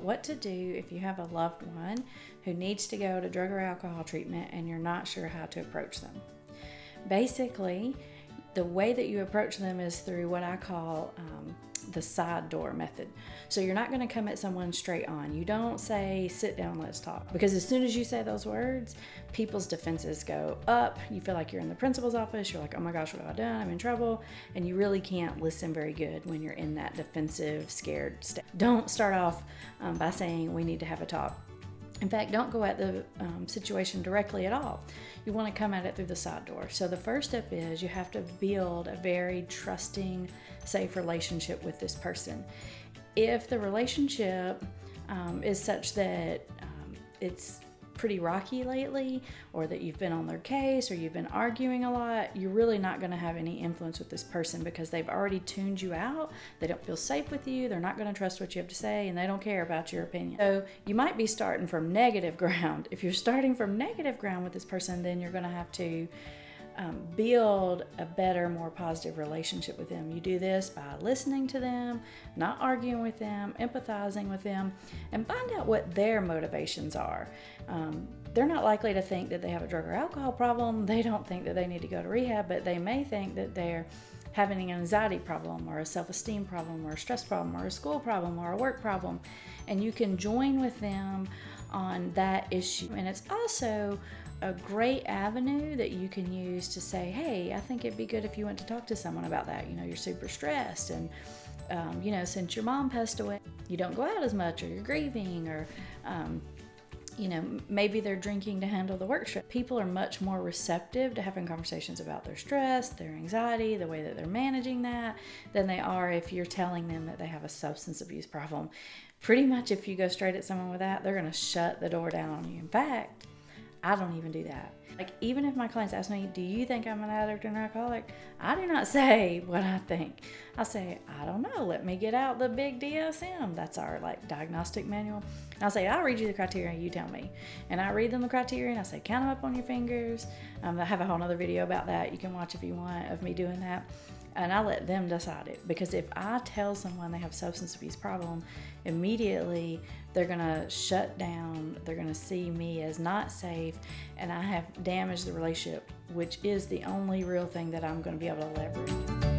What to do if you have a loved one who needs to go to drug or alcohol treatment and you're not sure how to approach them. Basically, the way that you approach them is through what I call the side door method. So you're not going to come at someone straight on. You don't say, sit down, let's talk. Because as soon as you say those words, people's defenses go up. You feel like you're in the principal's office. You're like, oh my gosh, what have I done? I'm in trouble. And you really can't listen very good when you're in that defensive, scared state. Don't start off by saying, we need to have a talk. In fact, don't go at the situation directly at all. You want to come at it through the side door. So the first step is you have to build a very trusting, safe relationship with this person. If the relationship is such that it's pretty rocky lately, or that you've been on their case, or you've been arguing a lot, you're really not going to have any influence with this person because they've already tuned you out. They don't feel safe with you. They're not going to trust what you have to say, and they don't care about your opinion. So you might be starting from negative ground. If you're starting from negative ground with this person, then you're going to have to build a better, more positive relationship with them. You do this by listening to them, not arguing with them, empathizing with them, and find out what their motivations are. They're not likely to think that they have a drug or alcohol problem. They don't think that they need to go to rehab, but they may think that they're having an anxiety problem or a self-esteem problem or a stress problem or a school problem or a work problem. And you can join with them on that issue. And it's also a great avenue that you can use to say, hey, I think it'd be good if you went to talk to someone about that. You know, you're super stressed, and since your mom passed away, you don't go out as much, or you're grieving, or maybe they're drinking to handle the work stress. People are much more receptive to having conversations about their stress, their anxiety, the way that they're managing that, than they are if you're telling them that they have a substance abuse problem. Pretty much if you go straight at someone with that, they're going to shut the door down on you. In fact, I don't even do that. Like, even if my clients ask me, do you think I'm an addict or an alcoholic? I do not say what I think. I say, I don't know. Let me get out the big DSM. That's our diagnostic manual. And I'll say, I'll read you the criteria, you tell me. And I read them the criteria, and I say, count them up on your fingers. I have a whole other video about that you can watch if you want, of me doing that. And I let them decide it, because if I tell someone they have a substance abuse problem, immediately they're going to shut down. They're going to see me as not safe, and I have damaged the relationship, which is the only real thing that I'm going to be able to leverage.